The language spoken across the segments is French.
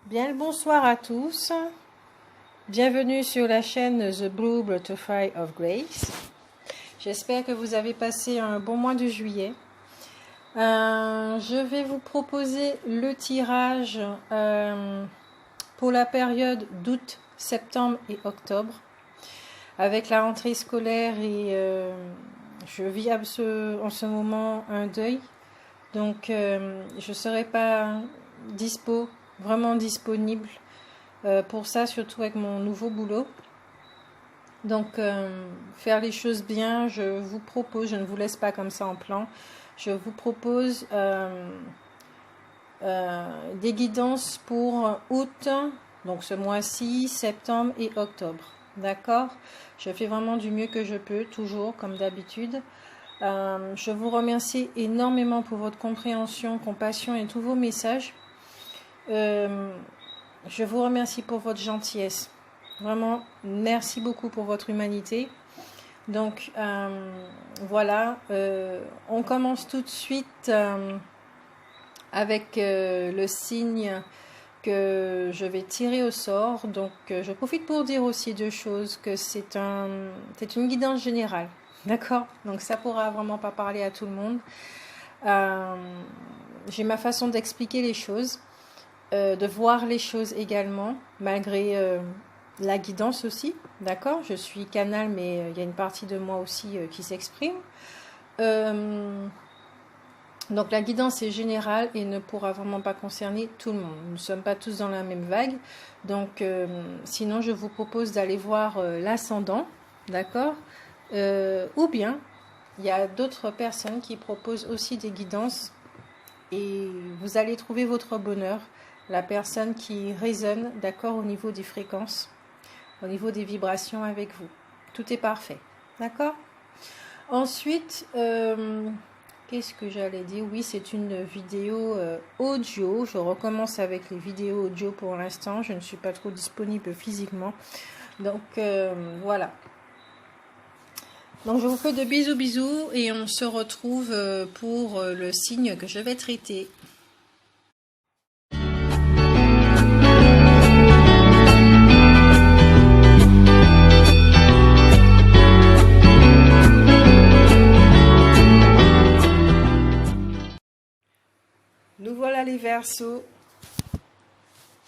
Bien le bonsoir à tous. Bienvenue sur la chaîne The Blue Butterfly of Grace. J'espère que vous avez passé un bon mois de juillet. Je vais vous proposer le tirage pour la période d'août, septembre et octobre. Avec la rentrée scolaire et je vis en ce moment un deuil. Donc je ne serai pas vraiment disponible pour ça, surtout avec mon nouveau boulot. Donc faire les choses bien, je vous propose, je ne vous laisse pas comme ça en plan, je vous propose des guidances pour août, donc ce mois-ci, septembre et octobre. D'accord? Je fais vraiment du mieux que je peux, toujours comme d'habitude. Je vous remercie énormément pour votre compréhension, compassion et tous vos messages. Je vous remercie pour votre gentillesse. Vraiment, merci beaucoup pour votre humanité. Donc, voilà. On commence tout de suite avec le signe que je vais tirer au sort. Donc, je profite pour dire aussi deux choses, que c'est une guidance générale. D'accord? Donc, ça pourra vraiment pas parler à tout le monde. J'ai ma façon d'expliquer les choses. De voir les choses également, malgré la guidance aussi, d'accord? Je suis canal, mais il y a une partie de moi aussi qui s'exprime. Donc la guidance est générale et ne pourra vraiment pas concerner tout le monde. Nous ne sommes pas tous dans la même vague. Donc sinon, je vous propose d'aller voir l'ascendant, d'accord? Ou bien, il y a d'autres personnes qui proposent aussi des guidances et vous allez trouver votre bonheur. La personne qui résonne, d'accord, au niveau des fréquences, au niveau des vibrations avec vous. Tout est parfait, d'accord? Ensuite, qu'est-ce que j'allais dire? Oui, c'est une vidéo audio. Je recommence avec les vidéos audio pour l'instant. Je ne suis pas trop disponible physiquement. Donc, voilà. Donc, je vous fais de bisous et on se retrouve pour le signe que je vais traiter. Nous voilà les Verseaux.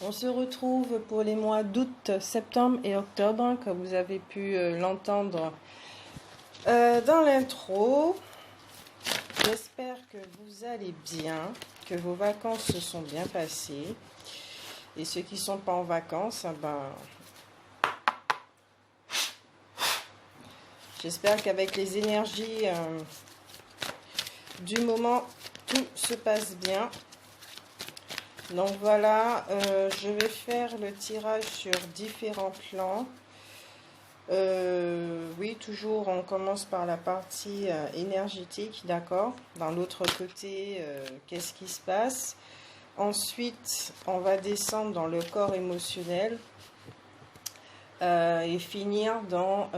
On se retrouve pour les mois d'août, septembre et octobre, comme vous avez pu l'entendre dans l'intro. J'espère que vous allez bien, que vos vacances se sont bien passées. Et ceux qui ne sont pas en vacances, j'espère qu'avec les énergies du moment, tout se passe bien. Donc voilà, je vais faire le tirage sur différents plans. Oui, toujours on commence par la partie énergétique, d'accord. Dans l'autre côté, qu'est-ce qui se passe? Ensuite, on va descendre dans le corps émotionnel et finir dans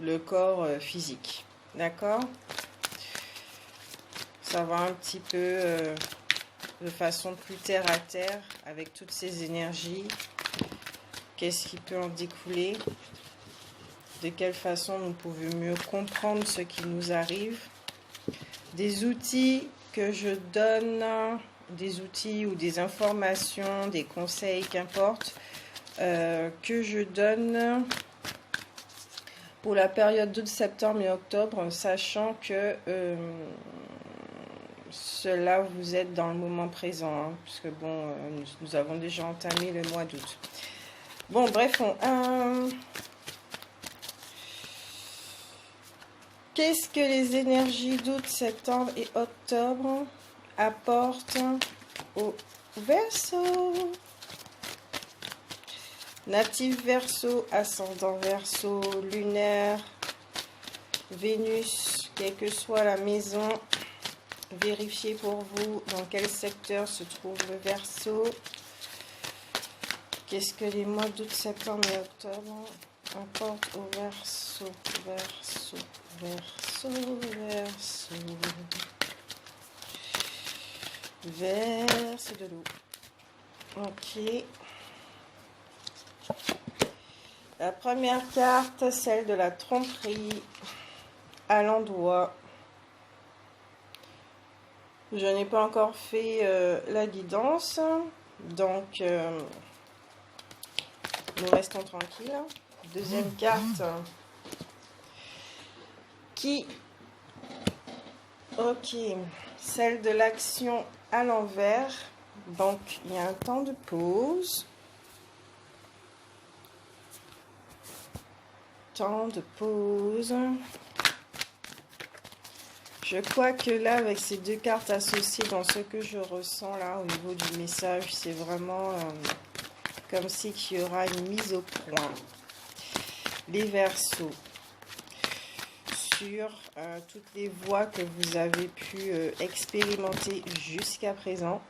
le corps physique, d'accord. Ça va un petit peu de façon plus terre à terre avec toutes ces énergies. Qu'est-ce qui peut en découler? De quelle façon nous pouvons mieux comprendre ce qui nous arrive? Des outils que je donne, des outils ou des informations, des conseils, qu'importe, que je donne pour la période d'août, septembre et octobre, sachant que cela, vous êtes dans le moment présent, hein, puisque bon, nous avons déjà entamé le mois d'août. Bon, bref, qu'est-ce que les énergies d'août, septembre et octobre apportent au Verseau? Natif Verseau, ascendant Verseau, lunaire, Vénus, quelle que soit la maison, vérifiez pour vous dans quel secteur se trouve le Verseau. Qu'est-ce que les mois d'août, septembre et octobre apportent au Verseau? Verseau, Verseau, Verseau. Verse de l'eau. Ok. La première carte, celle de la tromperie à l'endroit. Je n'ai pas encore fait la guidance, donc nous restons tranquilles. Deuxième carte qui... Ok, celle de l'action à l'envers. Donc, il y a un temps de pause. Temps de pause. Je crois que là, avec ces deux cartes associées dans ce que je ressens là au niveau du message, c'est vraiment comme si qu'il y aura une mise au point. Les Verseaux. Sur toutes les voies que vous avez pu expérimenter jusqu'à présent.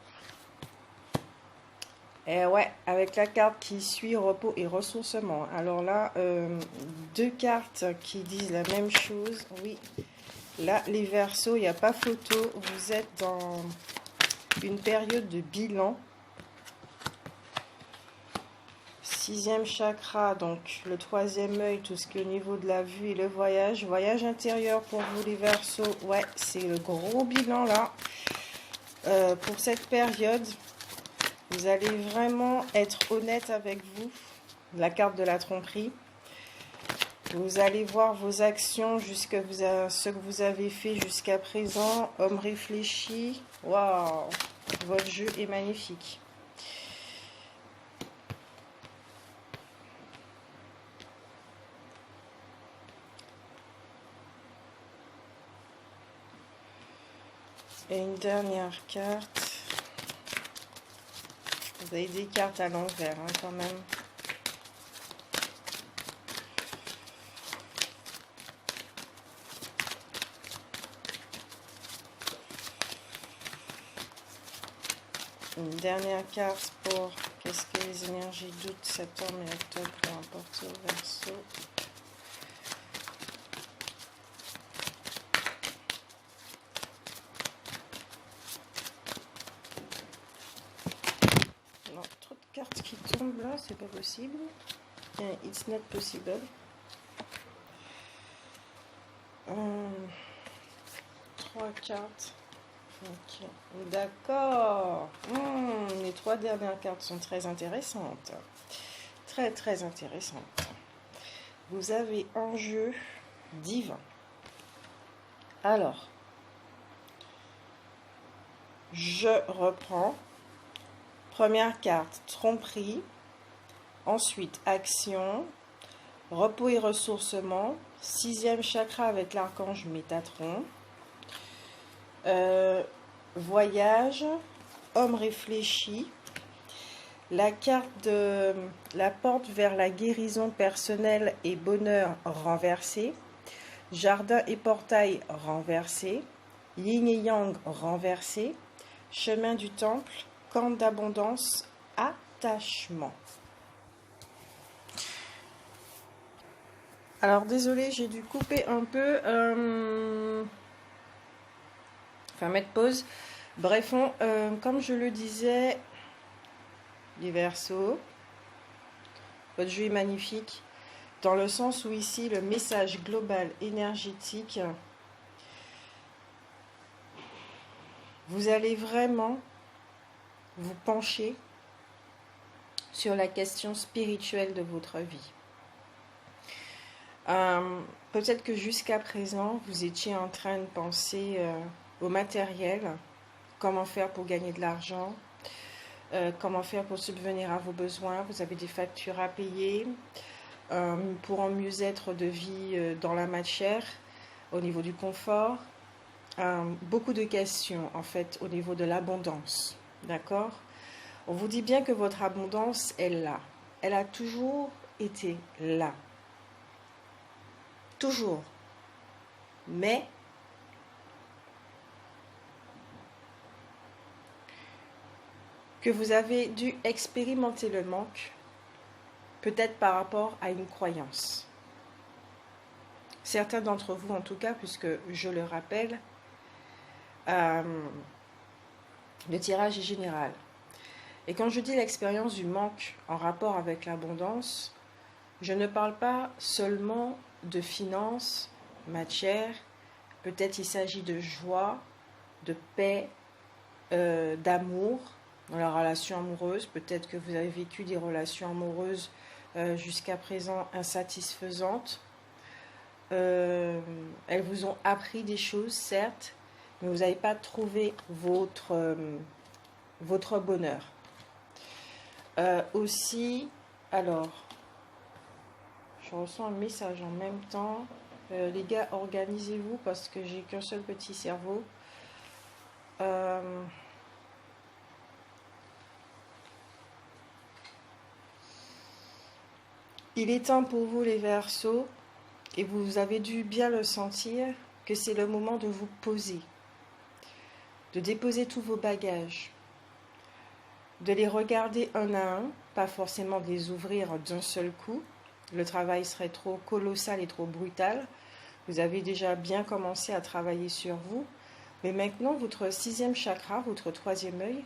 Et ouais, avec la carte qui suit, repos et ressourcement. Alors là, deux cartes qui disent la même chose. Oui, là, les Verseaux, il n'y a pas photo. Vous êtes dans une période de bilan. Sixième chakra, donc le troisième œil, tout ce qui est au niveau de la vue et le voyage. Voyage intérieur pour vous les Verseaux. Ouais, c'est le gros bilan là. Pour cette période, vous allez vraiment être honnête avec vous. La carte de la tromperie. Vous allez voir vos actions, ce que vous avez fait jusqu'à présent. Homme réfléchi. Waouh, votre jeu est magnifique. Et une dernière carte. Vous avez des cartes à l'envers hein, quand même. Une dernière carte pour qu'est-ce que les énergies d'août, septembre et octobre vont apporter au Verseau. Non, trop de cartes qui tombent là, c'est pas possible. It's not possible. Trois cartes. Ok, d'accord. Les trois dernières cartes sont très intéressantes. Très, très intéressantes. Vous avez un jeu divin. Alors, je reprends. Première carte, tromperie. Ensuite, action. Repos et ressourcement. Sixième chakra avec l'archange Métatron. Voyage, homme réfléchi, la carte de la porte vers la guérison personnelle et bonheur renversée, jardin et portail renversé, yin et yang renversé, chemin du temple, camp d'abondance, attachement. Alors désolé, j'ai dû couper un peu. Mettre pause. Bref, comme je le disais, les Verseaux, votre jeu est magnifique, dans le sens où ici, le message global énergétique, vous allez vraiment vous pencher sur la question spirituelle de votre vie. Peut-être que jusqu'à présent, vous étiez en train de penser au matériel, comment faire pour gagner de l'argent, comment faire pour subvenir à vos besoins, vous avez des factures à payer, pour un mieux-être de vie dans la matière, au niveau du confort, beaucoup de questions en fait au niveau de l'abondance, d'accord? On vous dit bien que votre abondance est là, elle a toujours été là, toujours, mais que vous avez dû expérimenter le manque, peut-être par rapport à une croyance. Certains d'entre vous, en tout cas, puisque je le rappelle, le tirage est général. Et quand je dis l'expérience du manque en rapport avec l'abondance, je ne parle pas seulement de finances, matière, peut-être il s'agit de joie, de paix, d'amour dans la relation amoureuse. Peut-être que vous avez vécu des relations amoureuses jusqu'à présent insatisfaisantes. Elles vous ont appris des choses, certes, mais vous n'avez pas trouvé votre bonheur. Aussi, alors, je reçois un message en même temps. Les gars, organisez-vous parce que j'ai qu'un seul petit cerveau. Il est temps pour vous les Verseaux, et vous avez dû bien le sentir, que c'est le moment de vous poser, de déposer tous vos bagages, de les regarder un à un, pas forcément de les ouvrir d'un seul coup. Le travail serait trop colossal et trop brutal. Vous avez déjà bien commencé à travailler sur vous, mais maintenant votre 6e chakra, votre 3e œil,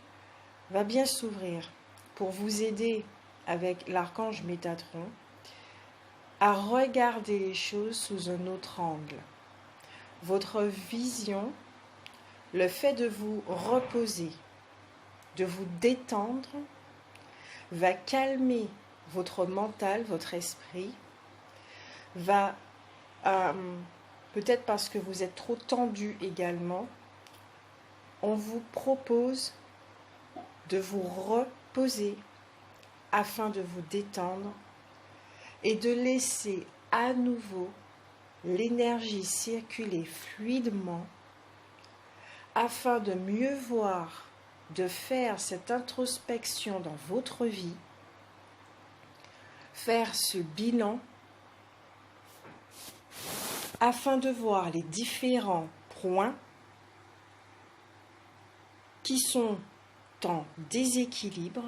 va bien s'ouvrir pour vous aider avec l'archange Métatron à regarder les choses sous un autre angle. Votre vision, le fait de vous reposer, de vous détendre, va calmer votre mental, votre esprit, va, peut-être parce que vous êtes trop tendu également, on vous propose de vous reposer afin de vous détendre et de laisser à nouveau l'énergie circuler fluidement afin de mieux voir, de faire cette introspection dans votre vie, faire ce bilan afin de voir les différents points qui sont en déséquilibre,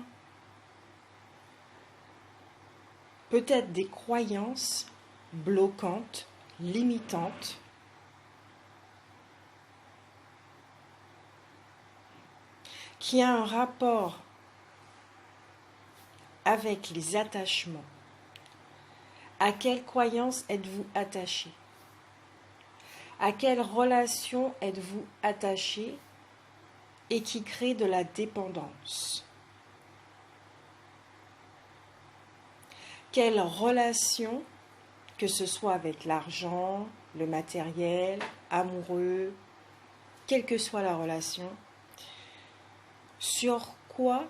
peut-être des croyances bloquantes, limitantes, qui a un rapport avec les attachements. À quelle croyance êtes-vous attaché? À quelle relation êtes-vous attaché et qui crée de la dépendance? Quelle relation, que ce soit avec l'argent, le matériel, amoureux, quelle que soit la relation, sur quoi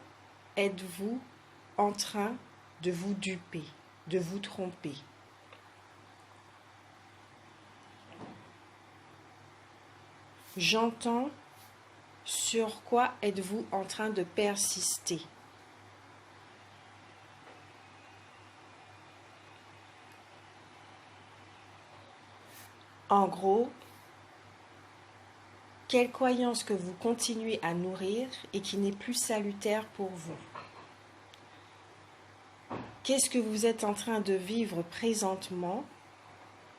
êtes-vous en train de vous duper, de vous tromper? J'entends sur quoi êtes-vous en train de persister? En gros, quelle croyance que vous continuez à nourrir et qui n'est plus salutaire pour vous? Qu'est-ce que vous êtes en train de vivre présentement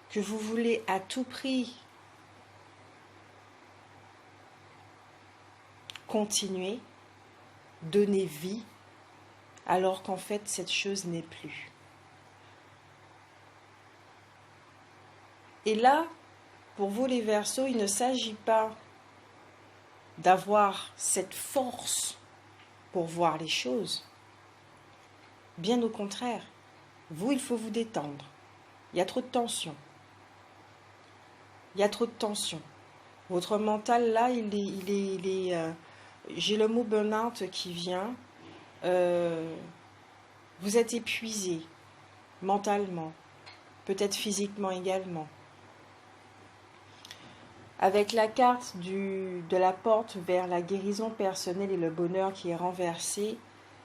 que vous voulez à tout prix continuer, donner vie, alors qu'en fait cette chose n'est plus? Et là, pour vous les Verseaux, il ne s'agit pas d'avoir cette force pour voir les choses. Bien au contraire, vous, il faut vous détendre. Il y a trop de tension. Il y a trop de tension. Votre mental, là, j'ai le mot burn-out qui vient. Vous êtes épuisé mentalement, peut-être physiquement également. Avec la carte de la porte vers la guérison personnelle et le bonheur qui est renversée,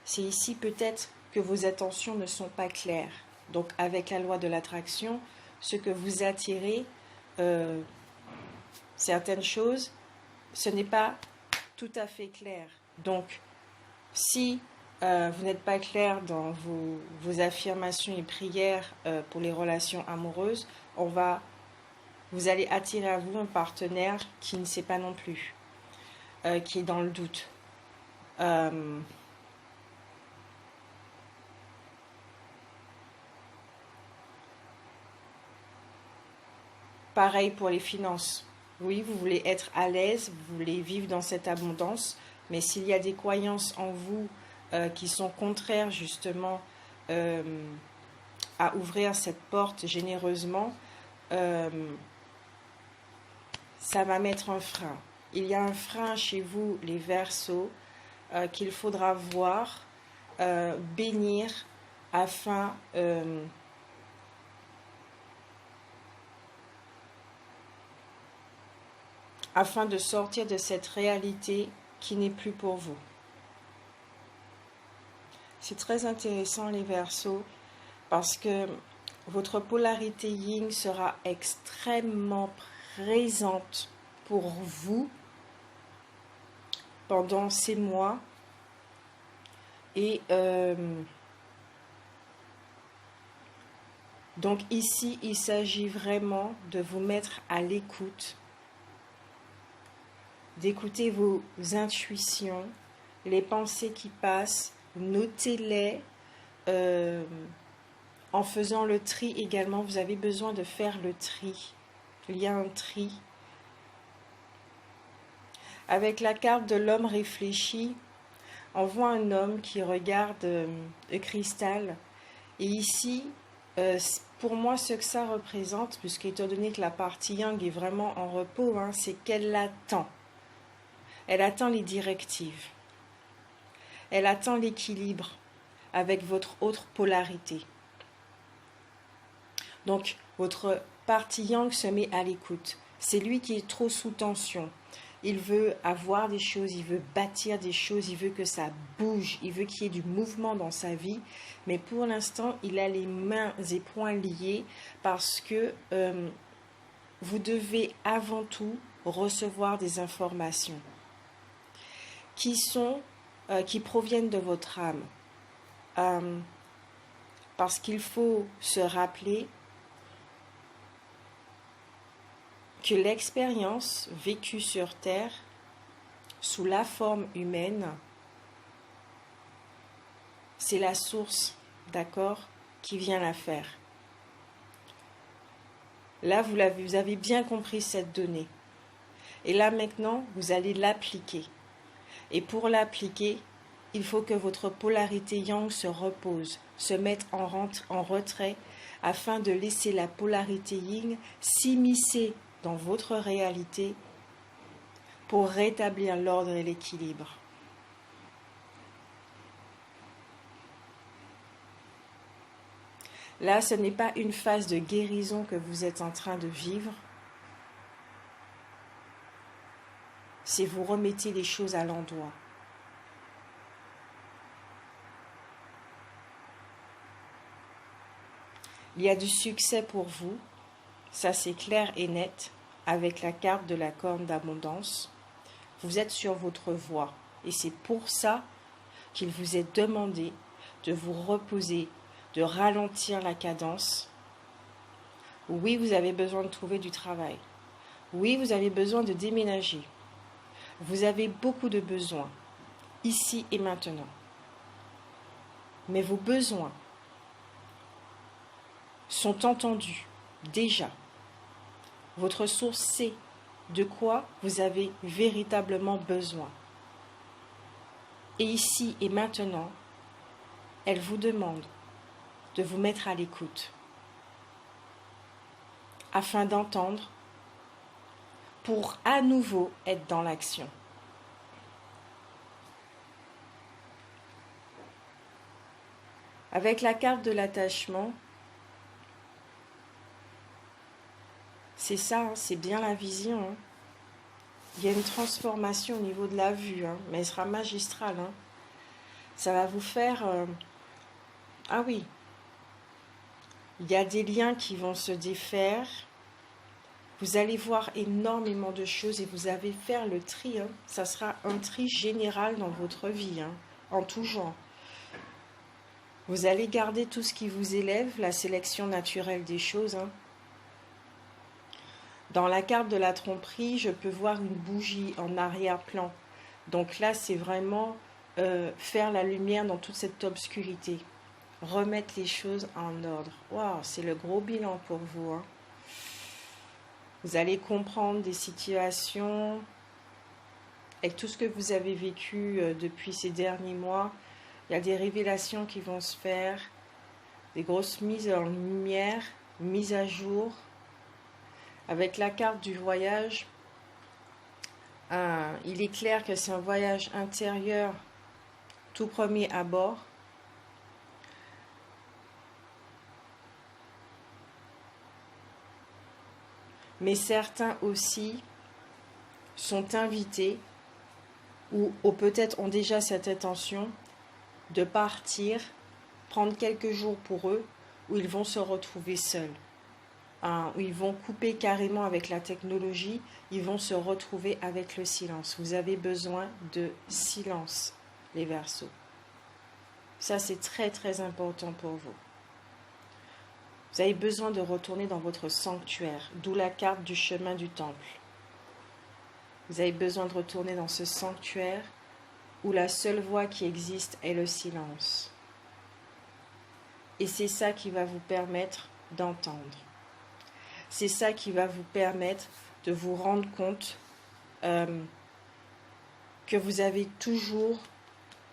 c'est ici peut-être que vos attentions ne sont pas claires. Donc avec la loi de l'attraction, ce que vous attirez, certaines choses, ce n'est pas tout à fait clair. Donc si vous n'êtes pas clair dans vos affirmations et prières pour les relations amoureuses, vous allez attirer à vous un partenaire qui ne sait pas non plus, qui est dans le doute. Pareil pour les finances. Oui, vous voulez être à l'aise, vous voulez vivre dans cette abondance, mais s'il y a des croyances en vous qui sont contraires justement à ouvrir cette porte généreusement, ça va mettre un frein. Il y a un frein chez vous, les Verseaux, qu'il faudra voir, bénir, afin de sortir de cette réalité qui n'est plus pour vous. C'est très intéressant les Verseaux, parce que votre polarité yin sera extrêmement présente pour vous pendant ces mois. Et donc ici, il s'agit vraiment de vous mettre à l'écoute, d'écouter vos intuitions, les pensées qui passent, notez-les. En faisant le tri également, vous avez besoin de faire le tri. Il y a un tri. Avec la carte de l'homme réfléchi, on voit un homme qui regarde le cristal. Et ici, pour moi, ce que ça représente, puisque étant donné que la partie yang est vraiment en repos, hein, c'est qu'elle attend. Elle attend les directives. Elle attend l'équilibre avec votre autre polarité. Donc, votre partie yang se met à l'écoute. C'est lui qui est trop sous tension. Il veut avoir des choses, il veut bâtir des choses, il veut que ça bouge, il veut qu'il y ait du mouvement dans sa vie. Mais pour l'instant, il a les mains et poings liés parce que vous devez avant tout recevoir des informations qui proviennent de votre âme. Parce qu'il faut se rappeler que l'expérience vécue sur Terre, sous la forme humaine, c'est la source, d'accord, qui vient la faire. Là, vous avez bien compris cette donnée. Et là, maintenant, vous allez l'appliquer. Et pour l'appliquer, il faut que votre polarité yang se repose, se mette en retrait, afin de laisser la polarité yin s'immiscer dans votre réalité pour rétablir l'ordre et l'équilibre. Là, ce n'est pas une phase de guérison que vous êtes en train de vivre. C'est vous remettez les choses à l'endroit. Il y a du succès pour vous. Ça, c'est clair et net, avec la carte de la corne d'abondance. Vous êtes sur votre voie. Et c'est pour ça qu'il vous est demandé de vous reposer, de ralentir la cadence. Oui, vous avez besoin de trouver du travail. Oui, vous avez besoin de déménager. Vous avez beaucoup de besoins, ici et maintenant. Mais vos besoins sont entendus, déjà. Votre source sait de quoi vous avez véritablement besoin. Et ici et maintenant, elle vous demande de vous mettre à l'écoute afin d'entendre pour à nouveau être dans l'action. Avec la carte de l'attachement, c'est ça, hein, c'est bien la vision. Hein. Il y a une transformation au niveau de la vue, hein, mais elle sera magistrale. Hein. Ça va vous faire... Ah oui, il y a des liens qui vont se défaire. Vous allez voir énormément de choses et vous allez faire le tri. Hein. Ça sera un tri général dans votre vie, hein, en tout genre. Vous allez garder tout ce qui vous élève, la sélection naturelle des choses. Hein. Dans la carte de la tromperie, je peux voir une bougie en arrière-plan. Donc là, c'est vraiment faire la lumière dans toute cette obscurité. Remettre les choses en ordre. Waouh, c'est le gros bilan pour vous. Hein. Vous allez comprendre des situations avec tout ce que vous avez vécu depuis ces derniers mois. Il y a des révélations qui vont se faire, des grosses mises en lumière, mises à jour. Avec la carte du voyage, il est clair que c'est un voyage intérieur, tout premier abord. Mais certains aussi sont invités ou peut-être ont déjà cette intention de partir, prendre quelques jours pour eux, où ils vont se retrouver seuls, où ils vont couper carrément avec la technologie, ils vont se retrouver avec le silence. Vous avez besoin de silence, les Verseaux. Ça, c'est très très important pour vous. Vous avez besoin de retourner dans votre sanctuaire, d'où la carte du chemin du temple. Vous avez besoin de retourner dans ce sanctuaire où la seule voix qui existe est le silence. Et c'est ça qui va vous permettre d'entendre. C'est ça qui va vous permettre de vous rendre compte que vous avez toujours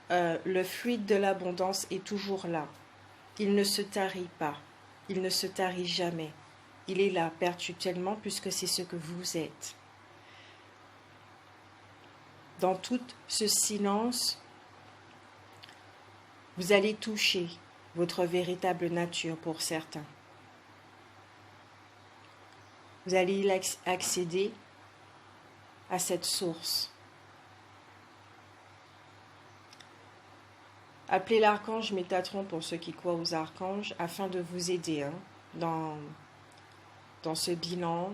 le fluide de l'abondance est toujours là. Il ne se tarit pas. Il ne se tarit jamais. Il est là perpétuellement puisque c'est ce que vous êtes. Dans tout ce silence, vous allez toucher votre véritable nature pour certains. Vous allez accéder à cette source. Appelez l'archange Métatron pour ceux qui croient aux archanges afin de vous aider dans ce bilan,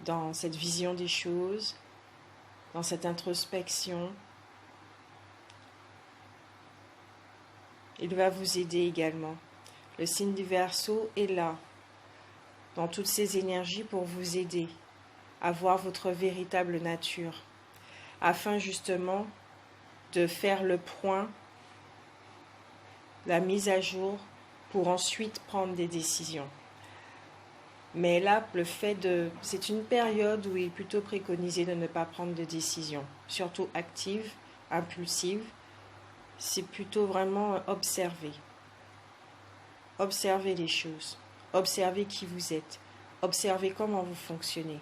dans cette vision des choses, dans cette introspection. Il va vous aider également. Le signe du Verseau est là, dans toutes ces énergies pour vous aider à voir votre véritable nature, afin justement de faire le point, la mise à jour, pour ensuite prendre des décisions. Mais là, c'est une période où il est plutôt préconisé de ne pas prendre de décision, surtout active, impulsive. C'est plutôt vraiment observer. Observez les choses. Observez qui vous êtes. Observez comment vous fonctionnez.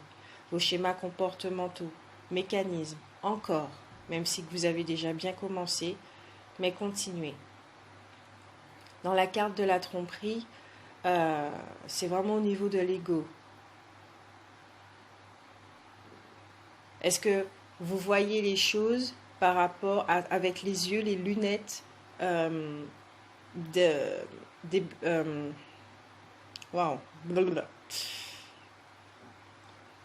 Vos schémas comportementaux, mécanismes, encore, même si vous avez déjà bien commencé, mais continuez. Dans la carte de la tromperie, c'est vraiment au niveau de l'ego. Est-ce que vous voyez les choses par rapport avec les yeux, les lunettes wow.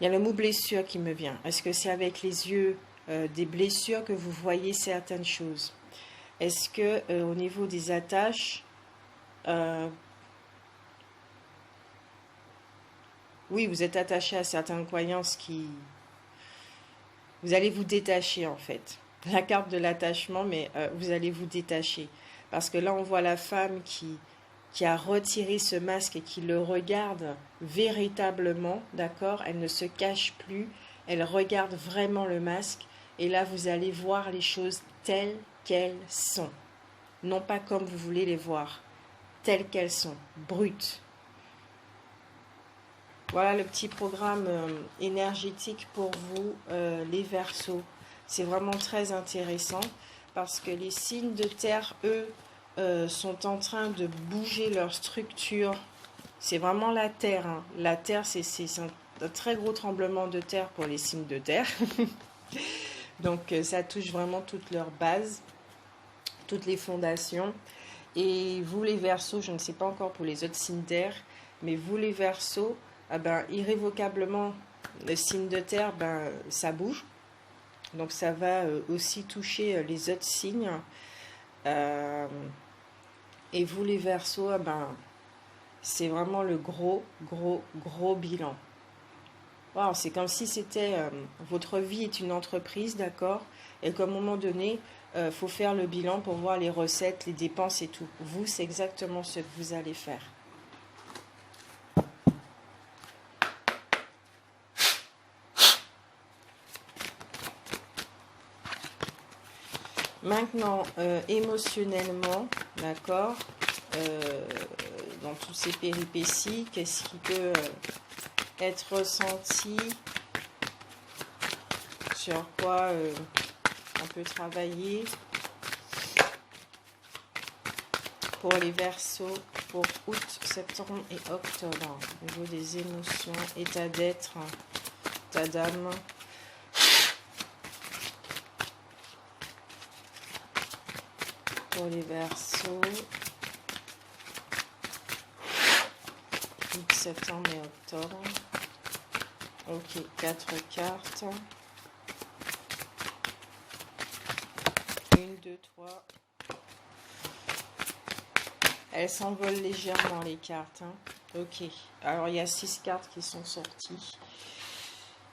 Il y a le mot blessure qui me vient. Est-ce que c'est avec les yeux des blessures que vous voyez certaines choses? Est-ce que au niveau des attaches, oui, vous êtes attaché à certaines croyances qui... Vous allez vous détacher en fait. La carte de l'attachement, mais vous allez vous détacher. Parce que là, on voit la femme qui a retiré ce masque et qui le regarde véritablement, d'accord? Elle ne se cache plus, elle regarde vraiment le masque. Et là, vous allez voir les choses telles qu'elles sont. Non pas comme vous voulez les voir, telles qu'elles sont, brutes. Voilà le petit programme énergétique pour vous, les Verseaux. C'est vraiment très intéressant parce que les signes de terre, eux, sont en train de bouger leur structure. C'est vraiment la terre. La terre, c'est un très gros tremblement de terre pour les signes de terre. Donc, ça touche vraiment toutes leurs bases, toutes les fondations. Et vous, les Verseaux, je ne sais pas encore pour les autres signes d'air, mais vous, les Verseaux, irrévocablement, le signe de terre, ça bouge. Donc ça va aussi toucher les autres signes. Et vous, les Verseaux, c'est vraiment le gros bilan. Wow, c'est comme si c'était votre vie est une entreprise, d'accord? Et qu'à un moment donné, faut faire le bilan pour voir les recettes, les dépenses et tout. Vous, c'est exactement ce que vous allez faire. Maintenant, émotionnellement, d'accord, dans tous ces péripéties, qu'est-ce qui peut être ressenti, sur quoi on peut travailler pour les Verseaux pour août, septembre et octobre, au niveau des émotions, état d'être, état d'âme. Pour les Verseaux, août, septembre et octobre. Ok, 4 cartes. 1, 2, 3. Elles s'envolent légèrement les cartes. Hein. Ok, alors il y a 6 cartes qui sont sorties.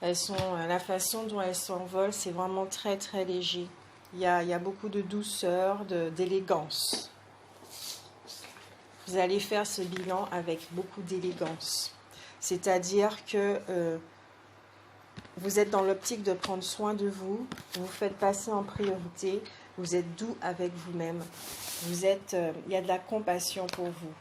Elles sont, la façon dont elles s'envolent, c'est vraiment très très léger. Il y a beaucoup de douceur, d'élégance. Vous allez faire ce bilan avec beaucoup d'élégance. C'est-à-dire que vous êtes dans l'optique de prendre soin de vous, vous faites passer en priorité, vous êtes doux avec vous-même. Il y a de la compassion pour vous.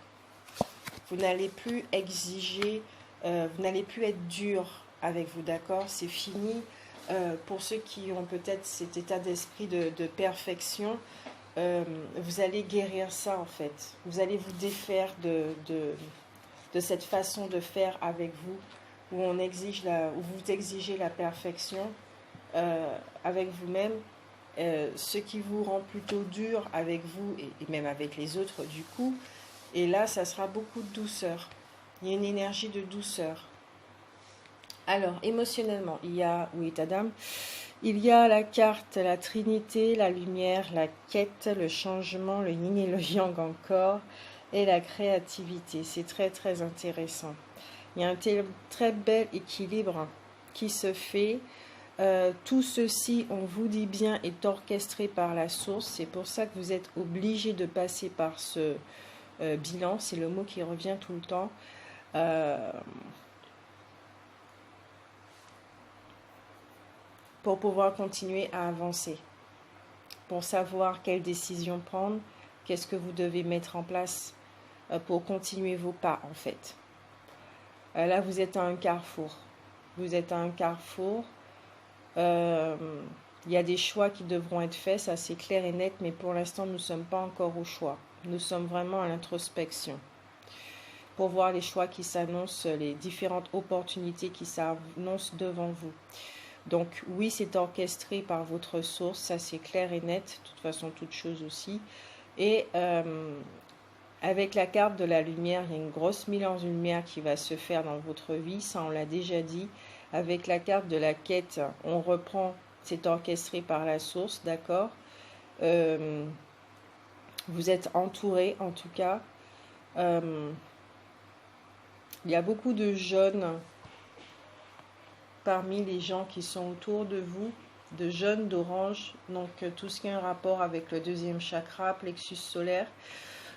Vous n'allez plus exiger, vous n'allez plus être dur avec vous, d'accord? C'est fini. Pour ceux qui ont peut-être cet état d'esprit de perfection, vous allez guérir ça en fait. Vous allez vous défaire de cette façon de faire avec vous, où on exige où vous exigez la perfection avec vous-même, ce qui vous rend plutôt dur avec vous et même avec les autres du coup. Et là, ça sera beaucoup de douceur. Il y a une énergie de douceur. Alors, émotionnellement, il y a, oui, Tadam, il y a la carte, la trinité, la lumière, la quête, le changement, le yin et le yang encore, et la créativité. C'est très, très intéressant. Il y a un très bel équilibre qui se fait. Tout ceci, on vous dit bien, est orchestré par la source. C'est pour ça que vous êtes obligé de passer par ce bilan. C'est le mot qui revient tout le temps. Pour pouvoir continuer à avancer, pour savoir quelle décision prendre, qu'est-ce que vous devez mettre en place pour continuer vos pas en fait. Là, vous êtes à un carrefour. Vous êtes à un carrefour. Il y a des choix qui devront être faits, ça c'est clair et net, mais pour l'instant, nous ne sommes pas encore au choix. Nous sommes vraiment à l'introspection pour voir les choix qui s'annoncent, les différentes opportunités qui s'annoncent devant vous. Donc oui, c'est orchestré par votre source, ça c'est clair et net, de toute façon toute chose aussi. Et avec la carte de la lumière, il y a une grosse mélange de lumière qui va se faire dans votre vie, ça on l'a déjà dit. Avec la carte de la quête, on reprend, c'est orchestré par la source, d'accord. Vous êtes entouré en tout cas. Il y a beaucoup de jeunes parmi les gens qui sont autour de vous, de jeunes d'orange, donc tout ce qui a un rapport avec le deuxième chakra, plexus solaire.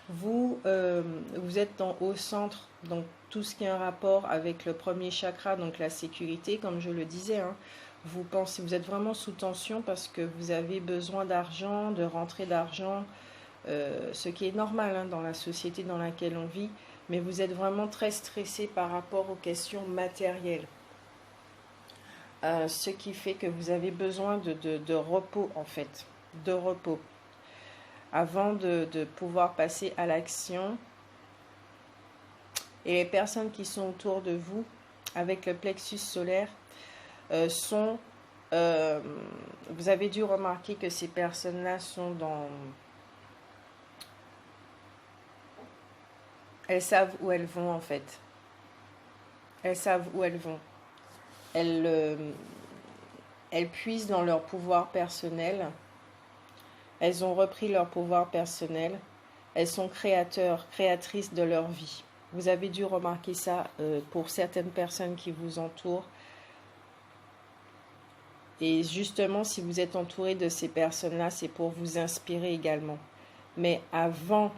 Vous êtes au centre, donc tout ce qui a un rapport avec le premier chakra, donc la sécurité, comme je le disais. Hein, vous êtes vraiment sous tension parce que vous avez besoin d'argent, de rentrée d'argent, ce qui est normal hein, dans la société dans laquelle on vit, mais vous êtes vraiment très stressé par rapport aux questions matérielles. Ce qui fait que vous avez besoin de repos en fait, de repos, avant de pouvoir passer à l'action. Et les personnes qui sont autour de vous, avec le plexus solaire, vous avez dû remarquer que ces personnes-là sont dans... Elles savent où elles vont en fait. Elles savent où elles vont. Elles puisent dans leur pouvoir personnel. Elles ont repris leur pouvoir personnel. Elles sont créatrices de leur vie. Vous avez dû remarquer ça pour certaines personnes qui vous entourent. Et justement, si vous êtes entouré de ces personnes-là, c'est pour vous inspirer également. Mais avant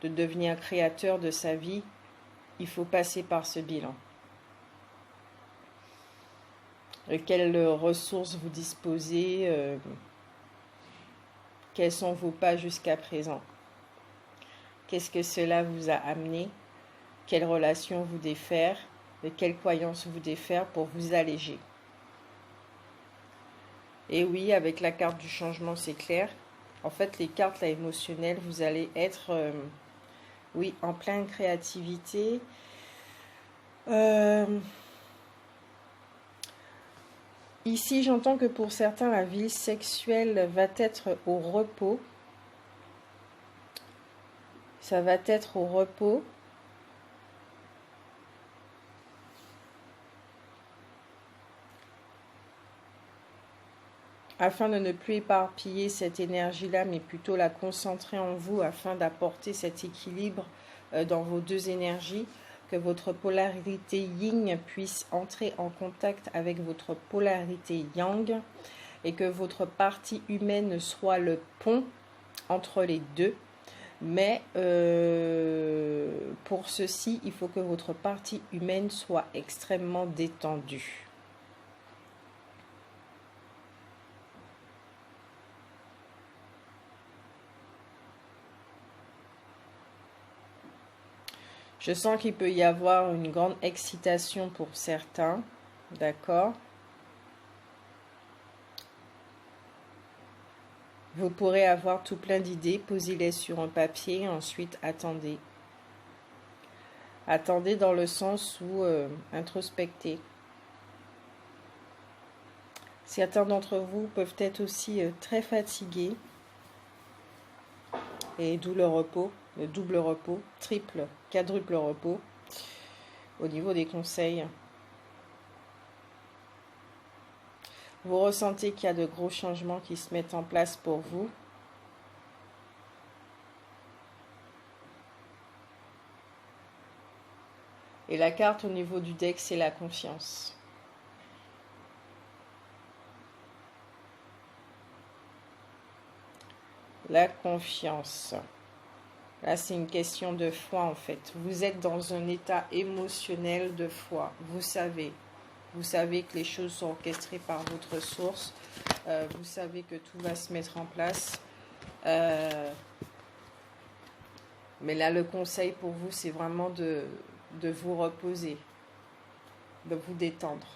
de devenir créateur de sa vie, il faut passer par ce bilan. Quelles ressources vous disposez, Quels sont vos pas jusqu'à présent? Qu'est-ce que cela vous a amené? Quelles relations vous défaire? De quelles croyances vous défaire pour vous alléger? Et oui, avec la carte du changement, c'est clair. En fait, les cartes là, émotionnelles, vous allez être, oui, en pleine créativité. Ici, j'entends que pour certains, la vie sexuelle va être au repos. Ça va être au repos. Afin de ne plus éparpiller cette énergie-là, mais plutôt la concentrer en vous afin d'apporter cet équilibre dans vos deux énergies, que votre polarité yin puisse entrer en contact avec votre polarité yang et que votre partie humaine soit le pont entre les deux. Mais pour ceci, il faut que votre partie humaine soit extrêmement détendue. Je sens qu'il peut y avoir une grande excitation pour certains, d'accord? Vous pourrez avoir tout plein d'idées, posez-les sur un papier, ensuite attendez. Attendez dans le sens où introspectez. Certains d'entre vous peuvent être aussi très fatigués, et d'où le repos, le double repos, triple, quadruple repos au niveau des conseils. Vous ressentez qu'il y a de gros changements qui se mettent en place pour vous. Et la carte au niveau du deck, c'est la confiance. La confiance. Là, c'est une question de foi, en fait. Vous êtes dans un état émotionnel de foi. Vous savez que les choses sont orchestrées par votre source. Vous savez que tout va se mettre en place. Mais là, le conseil pour vous, c'est vraiment de vous reposer, de vous détendre.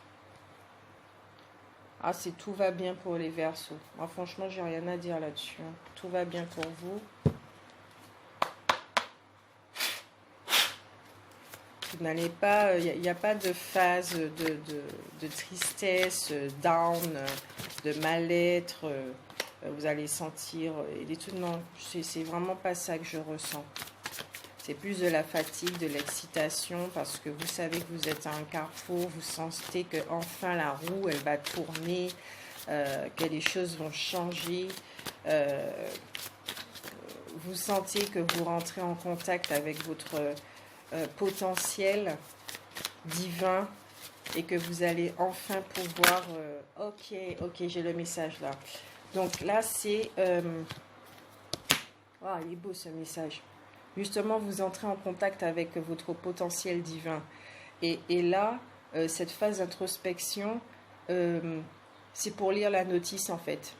Ah, c'est tout va bien pour les Verseaux. Ah, franchement, j'ai rien à dire là-dessus. Hein. Tout va bien pour vous. Vous n'allez pas, il n'y a pas de phase de tristesse, down, de mal-être. Vous allez sentir des trucs. Non, c'est vraiment pas ça que je ressens. C'est plus de la fatigue, de l'excitation, parce que vous savez que vous êtes à un carrefour, vous sentez que enfin la roue, elle va tourner, que les choses vont changer. Vous sentez que vous rentrez en contact avec votre potentiel divin et que vous allez enfin pouvoir... ok, j'ai le message là. Donc là, c'est... oh, il est beau ce message. Justement, vous entrez en contact avec votre potentiel divin. Et là, cette phase d'introspection, c'est pour lire la notice en fait.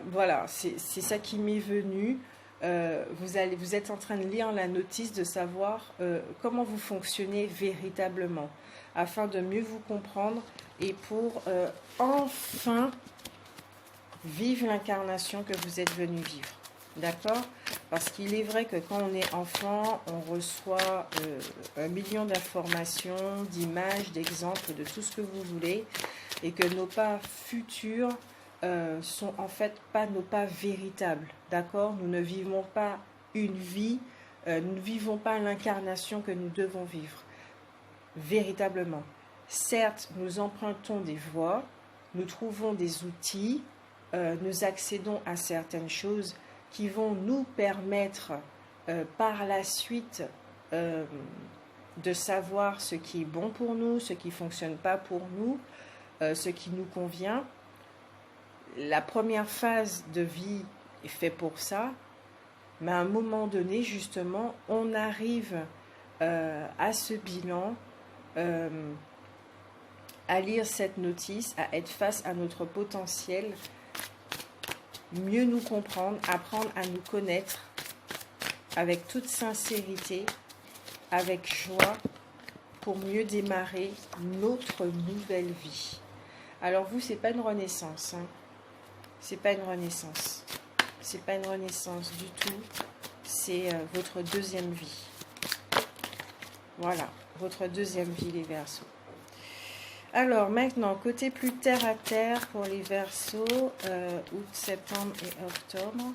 Voilà, c'est ça qui m'est venu. Vous êtes en train de lire la notice, de savoir comment vous fonctionnez véritablement, afin de mieux vous comprendre et pour enfin vivre l'incarnation que vous êtes venu vivre. D'accord? Parce qu'il est vrai que quand on est enfant, on reçoit 1 million d'informations, d'images, d'exemples, de tout ce que vous voulez, et que nos pas futurs sont en fait pas nos pas véritables. D'accord? Nous ne vivons pas une vie, nous ne vivons pas l'incarnation que nous devons vivre. Véritablement. Certes, nous empruntons des voies, nous trouvons des outils, nous accédons à certaines choses qui vont nous permettre par la suite de savoir ce qui est bon pour nous, ce qui ne fonctionne pas pour nous, ce qui nous convient. La première phase de vie est faite pour ça, mais à un moment donné, justement, on arrive à ce bilan, à lire cette notice, à être face à notre potentiel mieux nous comprendre, apprendre à nous connaître avec toute sincérité, avec joie, pour mieux démarrer notre nouvelle vie. Alors vous, c'est pas une renaissance, hein. C'est pas une renaissance. C'est pas une renaissance du tout. C'est votre deuxième vie. Voilà, votre deuxième vie, les Verseaux. Alors maintenant, côté plus terre à terre pour les Verseaux, août, septembre et octobre.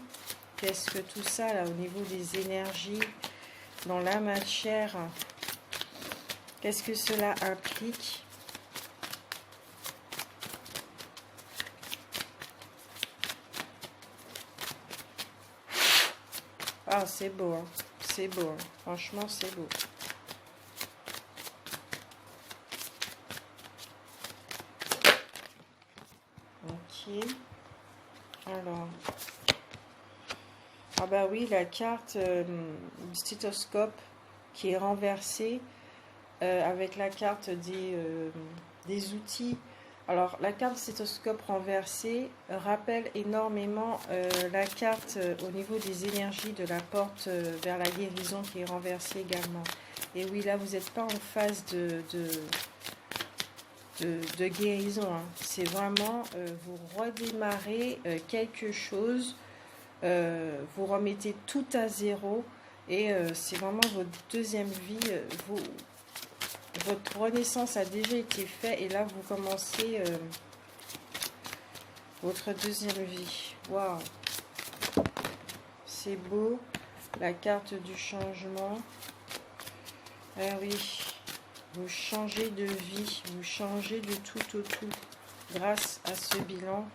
Qu'est-ce que tout ça, là, au niveau des énergies, dans la matière, qu'est-ce que cela implique? Ah, c'est beau, hein. C'est beau, hein. Franchement, c'est beau. Ok. Alors. Ah bah oui, la carte du stéthoscope qui est renversée avec la carte des outils. Alors, la carte stéthoscope renversée rappelle énormément la carte au niveau des énergies de la porte vers la guérison qui est renversée également. Et oui, là, vous n'êtes pas en phase de guérison, hein. C'est vraiment, vous redémarrez quelque chose, vous remettez tout à zéro et c'est vraiment votre deuxième vie. Votre renaissance a déjà été faite et là vous commencez votre deuxième vie. Waouh, c'est beau, la carte du changement. Ah oui, vous changez de vie, vous changez de tout au tout grâce à ce bilan.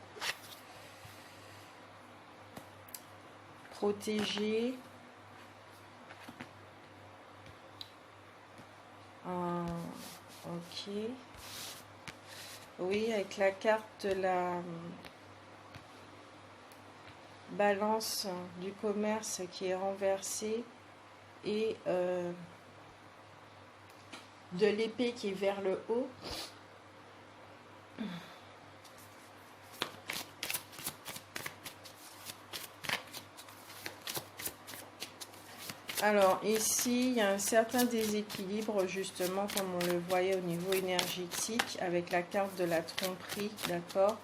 Protégé. Ok. Oui, avec la carte de la balance du commerce qui est renversée et de l'épée qui est vers le haut. Alors ici, il y a un certain déséquilibre justement comme on le voyait au niveau énergétique avec la carte de la tromperie, d'accord?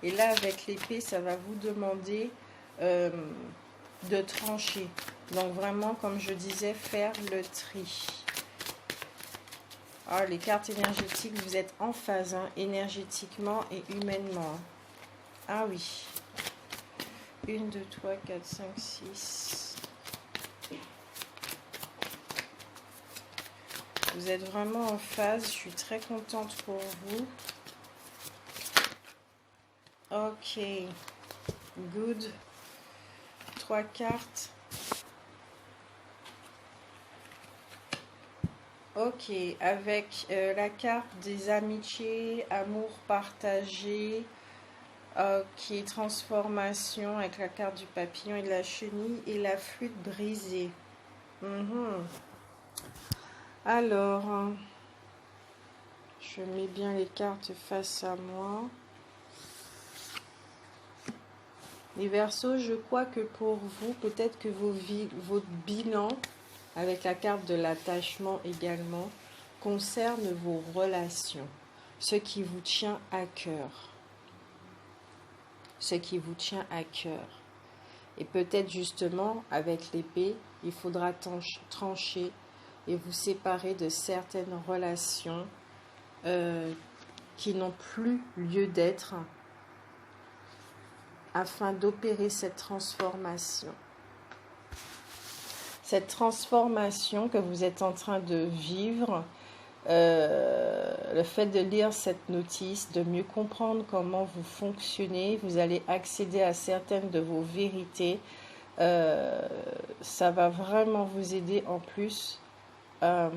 Et là avec l'épée, ça va vous demander de trancher. Donc vraiment, comme je disais, faire le tri. Ah, les cartes énergétiques, vous êtes en phase, hein, énergétiquement et humainement. Ah oui. 1, 2, 3, 4, 5, 6... Vous êtes vraiment en phase, je suis très contente pour vous. Ok, good. 3 cartes. Ok, avec la carte des amitiés, amour partagé, ok, transformation avec la carte du papillon et de la chenille et la flûte brisée. Alors, je mets bien les cartes face à moi. Les Verseaux, je crois que pour vous, peut-être que votre bilan, avec la carte de l'attachement également, concerne vos relations, ce qui vous tient à cœur. Ce qui vous tient à cœur. Et peut-être justement, avec l'épée, il faudra trancher et vous séparer de certaines relations qui n'ont plus lieu d'être afin d'opérer cette transformation. Cette transformation que vous êtes en train de vivre, le fait de lire cette notice, de mieux comprendre comment vous fonctionnez, vous allez accéder à certaines de vos vérités. Ça va vraiment vous aider en plus. Alors,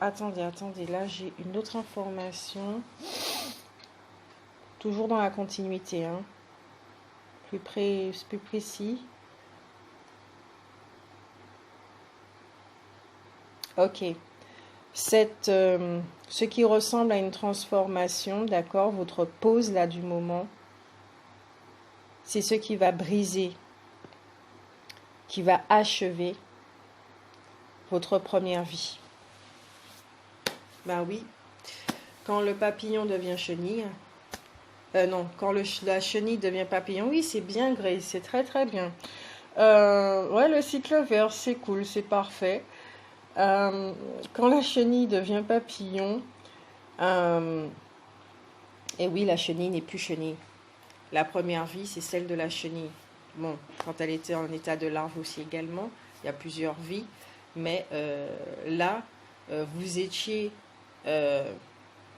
attendez, là j'ai une autre information. Toujours dans la continuité, hein. Plus précis. Ok. Ce qui ressemble à une transformation, d'accord, votre pause là du moment. c'est ce qui va briser, qui va achever votre première vie. Ben oui, quand le papillon devient chenille, non, quand la chenille devient papillon, oui, c'est bien, Grace, c'est très très bien. Ouais, le cycle vert, c'est cool, c'est parfait. Quand la chenille devient papillon, et oui, la chenille n'est plus chenille. La première vie, c'est celle de la chenille. Bon, quand elle était en état de larve aussi également, il y a plusieurs vies. Mais là, vous étiez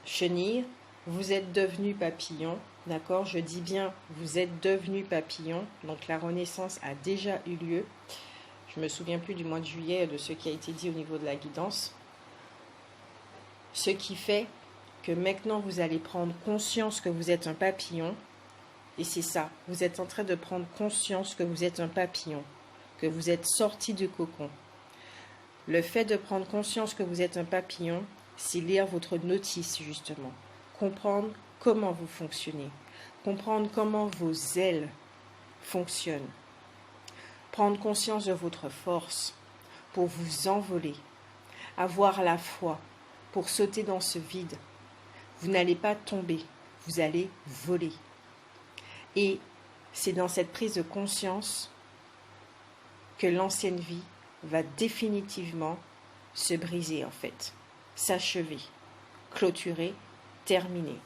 chenille, vous êtes devenu papillon. D'accord, je dis bien, vous êtes devenu papillon. Donc la renaissance a déjà eu lieu. Je ne me souviens plus du mois de juillet de ce qui a été dit au niveau de la guidance. Ce qui fait que maintenant, vous allez prendre conscience que vous êtes un papillon. Et c'est ça, vous êtes en train de prendre conscience que vous êtes un papillon, que vous êtes sorti du cocon. Le fait de prendre conscience que vous êtes un papillon, c'est lire votre notice justement. Comprendre comment vous fonctionnez. Comprendre comment vos ailes fonctionnent. Prendre conscience de votre force pour vous envoler. Avoir la foi pour sauter dans ce vide. Vous n'allez pas tomber, vous allez voler. Et c'est dans cette prise de conscience que l'ancienne vie va définitivement se briser en fait, s'achever, clôturer, terminer.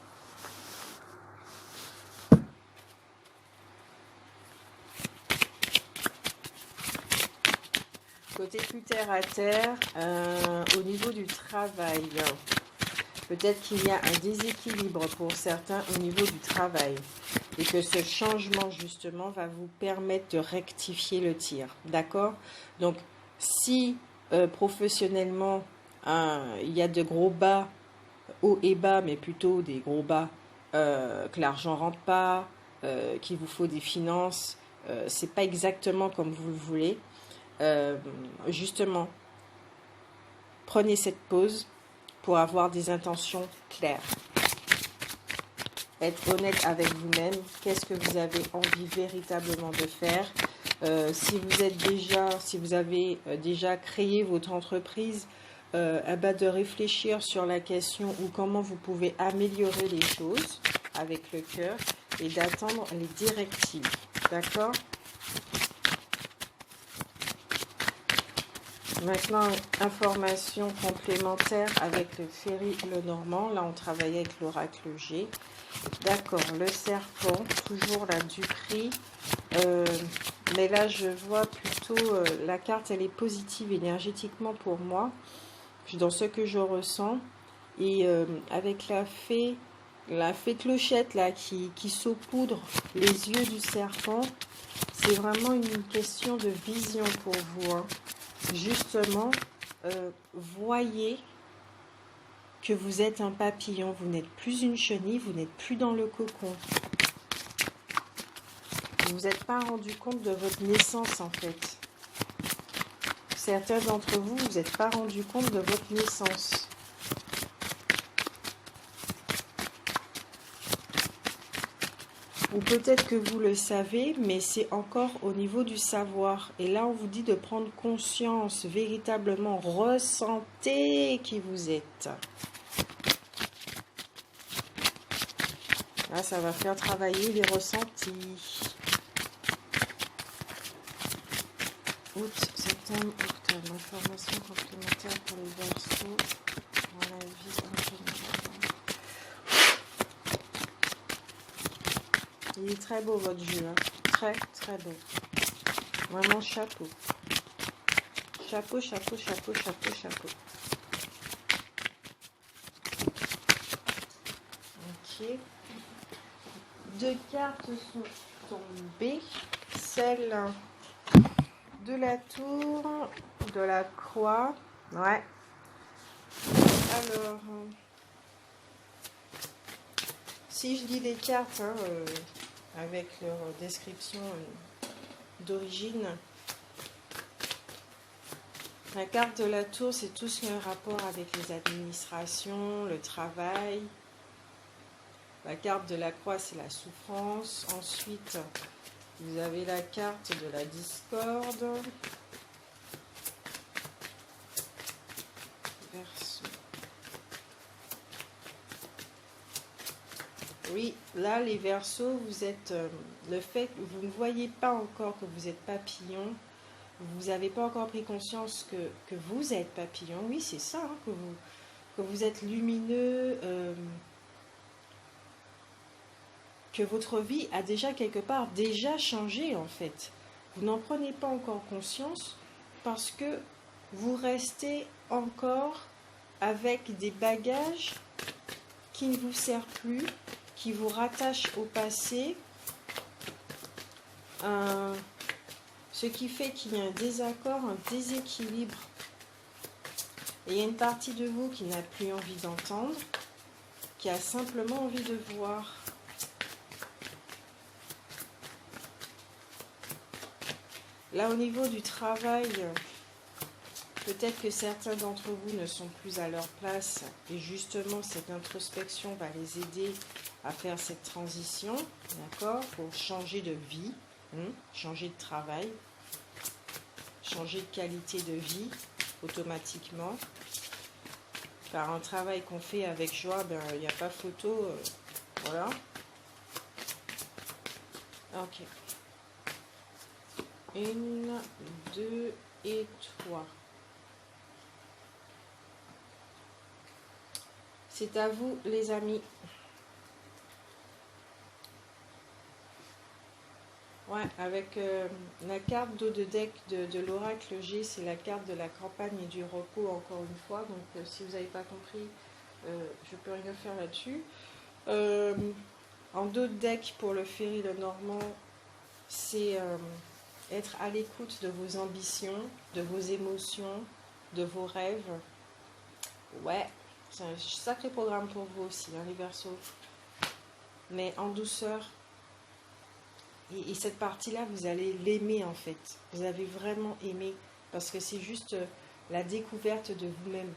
Côté plus terre à terre, au niveau du travail, peut-être qu'il y a un déséquilibre pour certains au niveau du travail et que ce changement justement va vous permettre de rectifier le tir, d'accord? Donc si professionnellement il y a de gros bas, hauts et bas, mais plutôt des gros bas, que l'argent rentre pas, qu'il vous faut des finances, c'est pas exactement comme vous le voulez, justement prenez cette pause pour avoir des intentions claires. Être honnête avec vous-même, qu'est-ce que vous avez envie véritablement de faire. Si vous avez déjà créé votre entreprise, de réfléchir sur la question ou comment vous pouvez améliorer les choses avec le cœur et d'attendre les directives. D'accord ? Maintenant, information complémentaire avec le Ferry Lenormand. Là, on travaillait avec l'oracle G. D'accord, le serpent, toujours là du prix. Mais là, je vois plutôt, la carte, elle est positive énergétiquement pour moi, dans ce que je ressens. Et avec la fée clochette, là, qui saupoudre les yeux du serpent, c'est vraiment une question de vision pour vous, hein. Justement, voyez que vous êtes un papillon, vous n'êtes plus une chenille, vous n'êtes plus dans le cocon. Vous ne vous êtes pas rendu compte de votre naissance en fait. Certains d'entre vous, vous n'êtes pas rendu compte de votre naissance. Ou peut-être que vous le savez, mais c'est encore au niveau du savoir. Et là, on vous dit de prendre conscience, véritablement, ressentez qui vous êtes. Là, ça va faire travailler les ressentis. Août, septembre, octobre. Information complémentaire pour les Verseaux dans la vie en général. Il est très beau votre jeu, hein. Très très beau. Vraiment chapeau. Chapeau, chapeau, chapeau, chapeau, chapeau. Ok. 2 cartes sont tombées. Celle de la tour, de la croix. Ouais. Alors, si je lis les cartes, hein, avec leur description d'origine, la carte de la tour, c'est tout ce qui a un rapport avec les administrations, le travail. La carte de la croix, c'est la souffrance. Ensuite, Vous avez la carte de la discorde. Verseau. Oui, là, les Verseaux, vous êtes... le fait que vous ne voyez pas encore que vous êtes papillon, vous n'avez pas encore pris conscience que vous êtes papillon. Oui, c'est ça, hein, que vous êtes lumineux, que votre vie a déjà quelque part déjà changé en fait. Vous n'en prenez pas encore conscience parce que vous restez encore avec des bagages qui ne vous servent plus, qui vous rattachent au passé, ce qui fait qu'il y a un désaccord, un déséquilibre. Et il y a une partie de vous qui n'a plus envie d'entendre, qui a simplement envie de voir. Là, au niveau du travail, peut-être que certains d'entre vous ne sont plus à leur place et justement, cette introspection va les aider à faire cette transition, d'accord, pour changer de vie, changer de travail, changer de qualité de vie automatiquement. Car un travail qu'on fait avec joie, ben, il n'y a pas photo, voilà. Ok. 1, 2 et 3. C'est à vous, les amis. Ouais, avec la carte d'eau de deck de l'oracle G, c'est la carte de la campagne et du repos, encore une fois. Donc, si vous n'avez pas compris, je peux rien faire là-dessus. En dos de deck, pour le Ferry le Normand, c'est être à l'écoute de vos ambitions, de vos émotions, de vos rêves. Ouais, c'est un sacré programme pour vous aussi, hein, les Verseaux. Mais en douceur. Et cette partie-là, vous allez l'aimer en fait. Vous avez vraiment aimé. Parce que c'est juste la découverte de vous-même.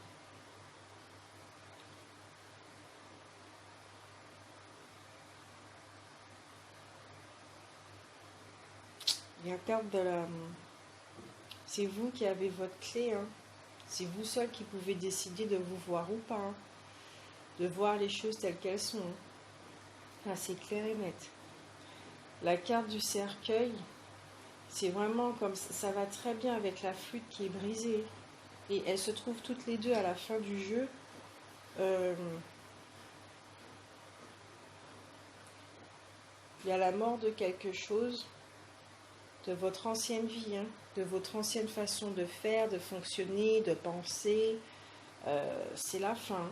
Il y a la carte de la... C'est vous qui avez votre clé. Hein. C'est vous seul qui pouvez décider de vous voir ou pas. Hein. De voir les choses telles qu'elles sont. Hein. Ah, c'est clair et net. La carte du cercueil, c'est vraiment comme ça va très bien avec la flûte qui est brisée. Et elles se trouvent toutes les deux à la fin du jeu. Il y a la mort de quelque chose, de votre ancienne vie, hein, de votre ancienne façon de faire, de fonctionner, de penser. C'est la fin.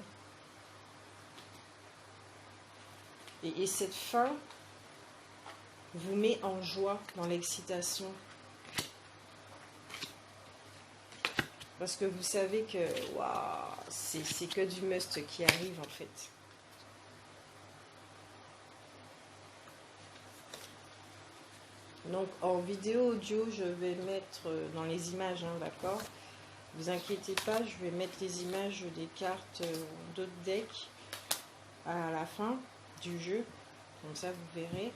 Et cette fin vous met en joie, dans l'excitation. Parce que vous savez que waouh, c'est que du must qui arrive en fait. Donc en vidéo audio, je vais mettre dans les images, hein, d'accord? Ne vous inquiétez pas, je vais mettre les images des cartes d'autres decks à la fin du jeu. Comme ça, vous verrez.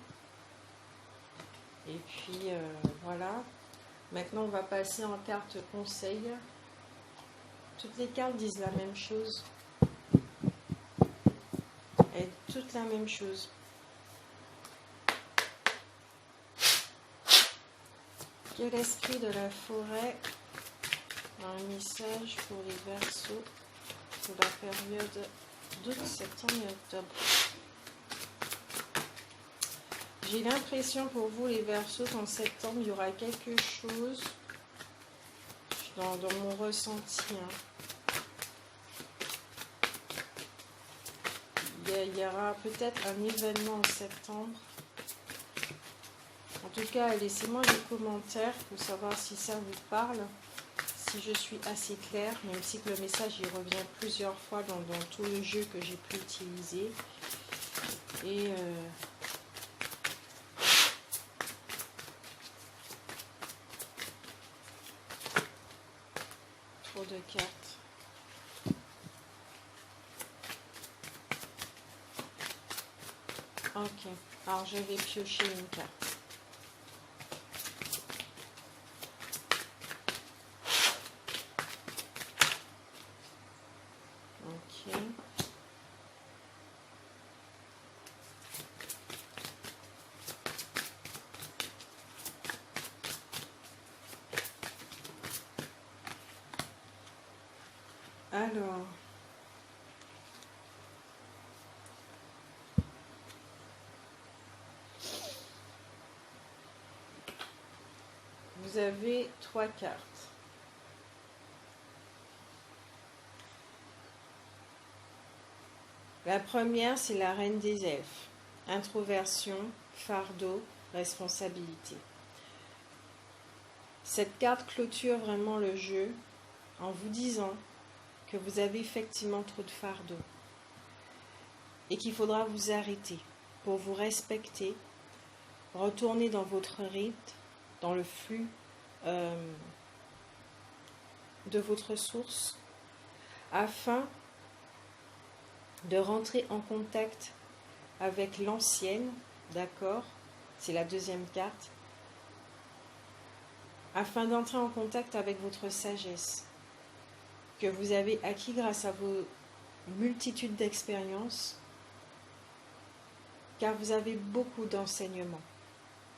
Et puis, voilà. Maintenant, on va passer en carte conseil. Toutes les cartes disent la même chose. Elles toutes la même chose. Quel esprit de la forêt a un message pour les Verseaux pour la période d'août, septembre et octobre? J'ai l'impression pour vous, les Verseaux, qu'en septembre, il y aura quelque chose dans mon ressenti. Hein. Il y aura peut-être un événement en septembre. En tout cas, laissez-moi des commentaires pour savoir si ça vous parle, si je suis assez claire, même si le message il revient plusieurs fois dans tout le jeu que j'ai pu utiliser. Et trop de cartes. Ok, alors je vais piocher une carte. Alors, vous avez 3 cartes. La première, c'est la reine des elfes. Introversion, fardeau, responsabilité. Cette carte clôture vraiment le jeu en vous disant que vous avez effectivement trop de fardeau et qu'il faudra vous arrêter pour vous respecter, retourner dans votre rythme, dans le flux de votre source, afin de rentrer en contact avec l'ancienne, d'accord? C'est la deuxième carte. Afin d'entrer en contact avec votre sagesse, que vous avez acquis grâce à vos multitudes d'expériences, car vous avez beaucoup d'enseignements,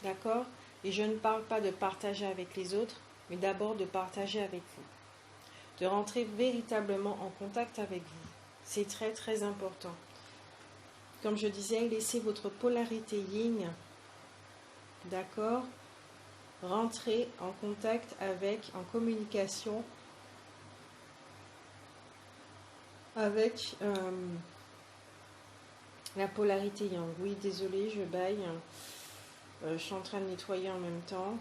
d'accord? Et je ne parle pas de partager avec les autres, mais d'abord de partager avec vous, de rentrer véritablement en contact avec vous. C'est très très important. Comme je disais, laissez votre polarité yin, d'accord? Rentrez en contact avec, en communication avec la polarité yang. Oui, désolé, je baille. Je suis en train de nettoyer en même temps.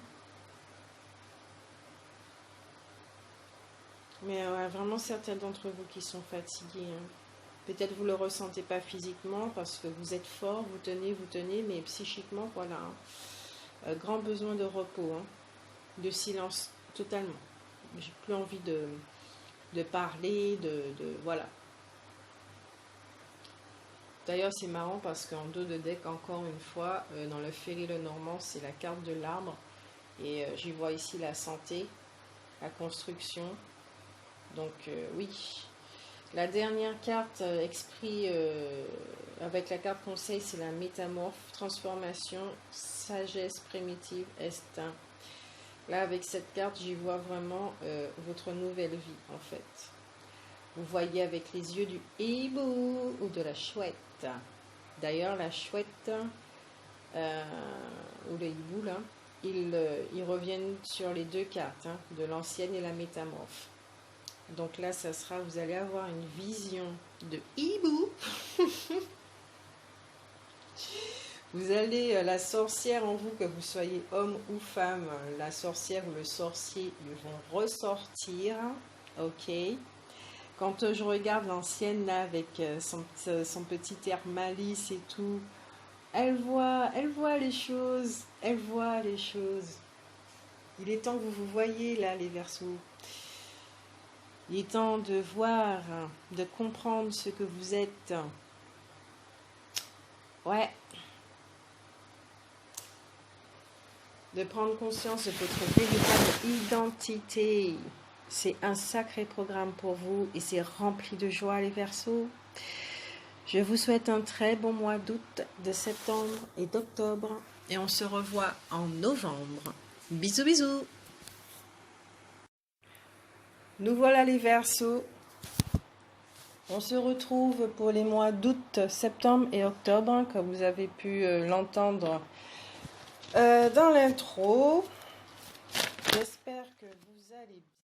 Mais vraiment certains d'entre vous qui sont fatigués. Hein. Peut-être vous ne le ressentez pas physiquement parce que vous êtes fort, vous tenez, mais psychiquement, voilà. Hein. Grand besoin de repos, hein. De silence totalement. J'ai plus envie de parler, voilà. D'ailleurs, c'est marrant parce qu'en dos de deck, encore une fois, dans le Ferry le Normand, c'est la carte de l'arbre. Et j'y vois ici la santé, la construction. Donc, oui. La dernière carte, esprit, avec la carte conseil, c'est la métamorphe, transformation, sagesse primitive, instinct. Là, avec cette carte, j'y vois vraiment votre nouvelle vie, en fait. Vous voyez avec les yeux du hibou ou de la chouette. D'ailleurs, la chouette ou le hibou, là, ils reviennent sur les deux cartes, hein, de l'ancienne et la métamorphe. Donc là, ça sera, vous allez avoir une vision de hibou. Vous allez, la sorcière en vous, que vous soyez homme ou femme, la sorcière ou le sorcier, ils vont ressortir. Ok. Quand je regarde l'ancienne là avec son petit air malice et tout, elle voit les choses, elle voit les choses. Il est temps que vous voyez là les Verseaux. Il est temps de voir, de comprendre ce que vous êtes. Ouais. De prendre conscience de votre véritable identité. C'est un sacré programme pour vous et c'est rempli de joie les Verseaux. Je vous souhaite un très bon mois d'août, de septembre et d'octobre. Et on se revoit en novembre. Bisous bisous. Nous voilà les Verseaux. On se retrouve pour les mois d'août, septembre et octobre, comme vous avez pu l'entendre dans l'intro. J'espère que vous allez bien.